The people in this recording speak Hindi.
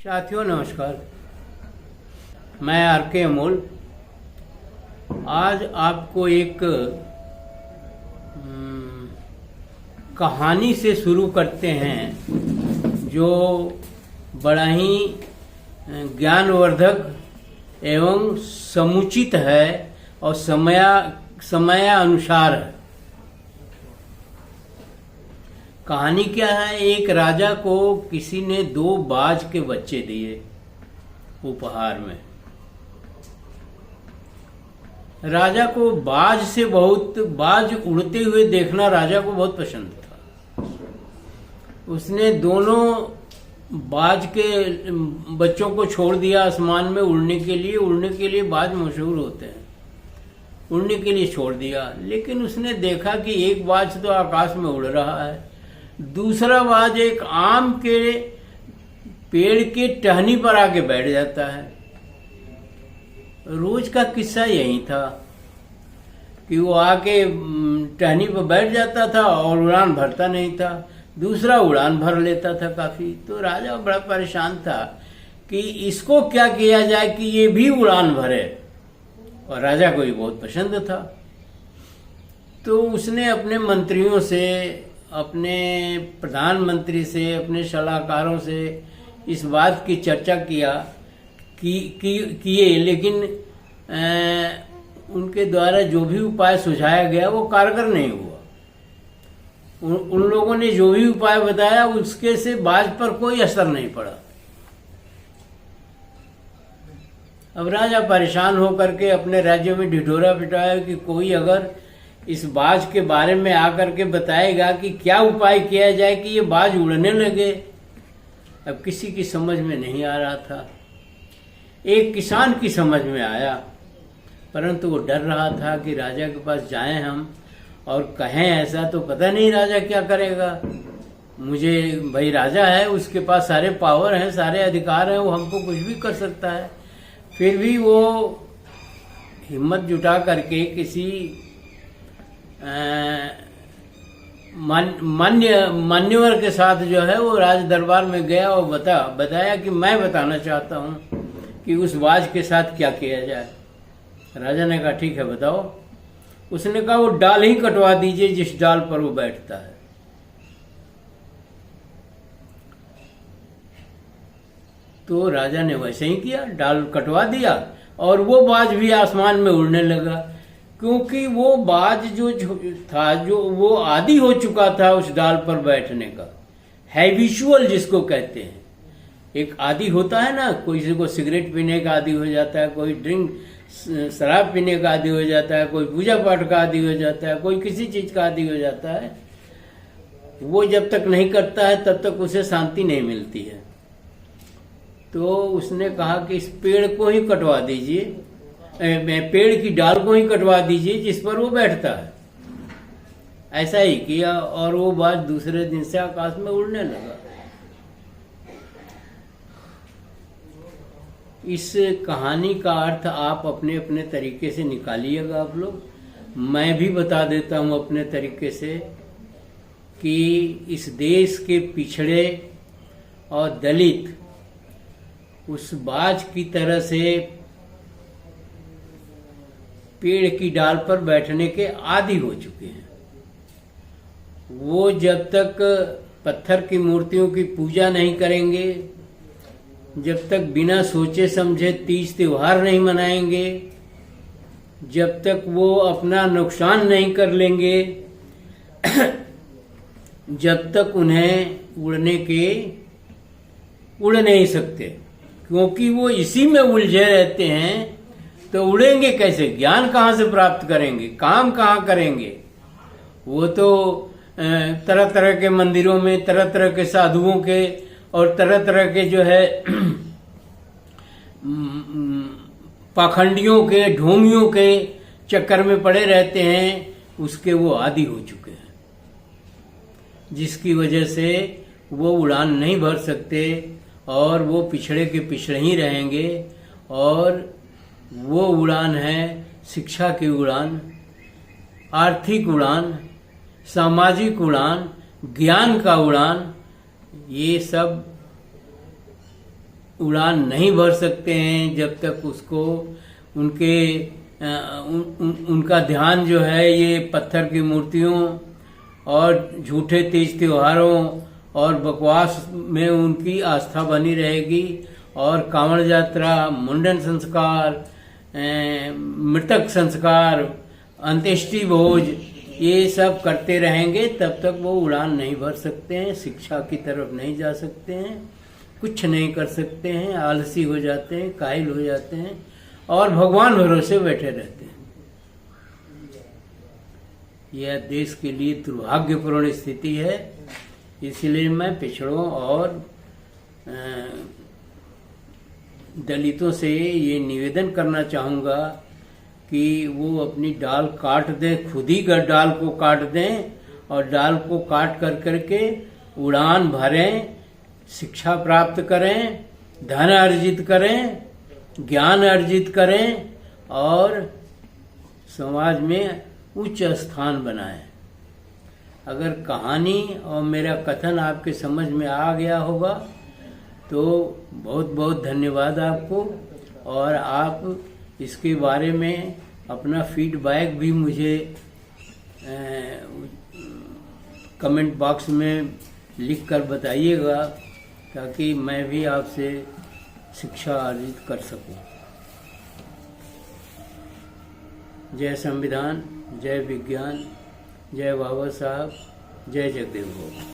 साथियों नमस्कार, मैं आर के अमोल आज आपको एक कहानी से शुरू करते हैं जो बड़ा ही ज्ञानवर्धक एवं समुचित है और समयानुसार है। कहानी क्या है? एक राजा को किसी ने 2 बाज के बच्चे दिए उपहार में। राजा को बाज उड़ते हुए देखना राजा को बहुत पसंद था। उसने दोनों बाज के बच्चों को छोड़ दिया आसमान में उड़ने के लिए बाज मशहूर होते हैं, उड़ने के लिए छोड़ दिया। लेकिन उसने देखा कि एक बाज तो आकाश में उड़ रहा है, दूसरा बाज एक आम के पेड़ के टहनी पर आके बैठ जाता है। रोज का किस्सा यही था कि वो आके टहनी पर बैठ जाता था और उड़ान भरता नहीं था, दूसरा उड़ान भर लेता था काफी। तो राजा बड़ा परेशान था कि इसको क्या किया जाए कि ये भी उड़ान भरे, और राजा को ये बहुत पसंद था। तो उसने अपने मंत्रियों से, अपने प्रधानमंत्री से, अपने सलाहकारों से इस बात की चर्चा किए, लेकिन उनके द्वारा जो भी उपाय सुझाया गया वो कारगर नहीं हुआ। उन लोगों ने जो भी उपाय बताया उसके से बाज पर कोई असर नहीं पड़ा। अब राजा परेशान होकर के अपने राज्य में ढिढोरा पिटाया कि कोई अगर इस बाज के बारे में आकर के बताएगा कि क्या उपाय किया जाए कि ये बाज उड़ने लगे। अब किसी की समझ में नहीं आ रहा था। एक किसान की समझ में आया, परंतु वो डर रहा था कि राजा के पास जाएं हम और कहें ऐसा, तो पता नहीं राजा क्या करेगा। भाई राजा है, उसके पास सारे पावर हैं, सारे अधिकार हैं, वो हमको कुछ भी कर सकता है। फिर भी वो हिम्मत जुटा करके किसी मान्यवर के साथ जो है वो राज दरबार में गया और बताया कि मैं बताना चाहता हूँ कि उस बाज के साथ क्या किया जाए। राजा ने कहा ठीक है बताओ। उसने कहा वो डाल ही कटवा दीजिए जिस डाल पर वो बैठता है। तो राजा ने वैसे ही किया, डाल कटवा दिया और वो बाज भी आसमान में उड़ने लगा। क्योंकि वो बाज जो था, जो वो आदी हो चुका था उस डाल पर बैठने का, हैबिचुअल जिसको कहते हैं। एक आदी होता है ना, कोई को सिगरेट पीने का आदी हो जाता है, कोई शराब पीने का आदी हो जाता है, कोई पूजा पाठ का आदी हो जाता है, कोई किसी चीज का आदी हो जाता है। वो जब तक नहीं करता है तब तक उसे शांति नहीं मिलती है। तो उसने कहा कि इस पेड़ को ही कटवा दीजिए, पेड़ की डाल को ही कटवा दीजिए जिस पर वो बैठता है। ऐसा ही किया और वो बाज दूसरे दिन से आकाश में उड़ने लगा। इस कहानी का अर्थ आप अपने अपने तरीके से निकालिएगा आप लोग। मैं भी बता देता हूं अपने तरीके से कि इस देश के पिछड़े और दलित उस बाज की तरह से पेड़ की डाल पर बैठने के आदी हो चुके हैं। वो जब तक पत्थर की मूर्तियों की पूजा नहीं करेंगे, जब तक बिना सोचे समझे तीज त्योहार नहीं मनाएंगे, जब तक वो अपना नुकसान नहीं कर लेंगे, जब तक उन्हें उड़ नहीं सकते। क्योंकि वो इसी में उलझे रहते हैं, तो उड़ेंगे कैसे? ज्ञान कहाँ से प्राप्त करेंगे? काम कहाँ करेंगे? वो तो तरह तरह के मंदिरों में, तरह तरह के साधुओं के और तरह तरह के जो है पाखंडियों के, ढोंगियों के चक्कर में पड़े रहते हैं। उसके वो आदी हो चुके हैं, जिसकी वजह से वो उड़ान नहीं भर सकते और वो पिछड़े के पिछड़े ही रहेंगे। और वो उड़ान है शिक्षा की उड़ान, आर्थिक उड़ान, सामाजिक उड़ान, ज्ञान का उड़ान। ये सब उड़ान नहीं भर सकते हैं जब तक उसको उनके उनका ध्यान जो है ये पत्थर की मूर्तियों और झूठे तीज त्योहारों और बकवास में उनकी आस्था बनी रहेगी। और कांवड़ यात्रा, मुंडन संस्कार, मृतक संस्कार, अंत्येष्टि भोज, ये सब करते रहेंगे तब तक वो उड़ान नहीं भर सकते हैं, शिक्षा की तरफ नहीं जा सकते हैं, कुछ नहीं कर सकते हैं, आलसी हो जाते हैं, काहिल हो जाते हैं और भगवान भरोसे बैठे रहते हैं। यह देश के लिए दुर्भाग्यपूर्ण स्थिति है। इसलिए मैं पिछड़ों और दलितों से ये निवेदन करना चाहूँगा कि वो अपनी डाल काट दें, खुद ही डाल को काट दें और डाल को काट कर करके उड़ान भरें, शिक्षा प्राप्त करें, धन अर्जित करें, ज्ञान अर्जित करें और समाज में उच्च स्थान बनाएं। अगर कहानी और मेरा कथन आपके समझ में आ गया होगा तो बहुत बहुत धन्यवाद आपको। और आप इसके बारे में अपना फीडबैक भी मुझे कमेंट बॉक्स में लिख कर बताइएगा ताकि मैं भी आपसे शिक्षा अर्जित कर सकूं। जय संविधान, जय विज्ञान, जय बाबा साहब, जय जगदेव बाबा।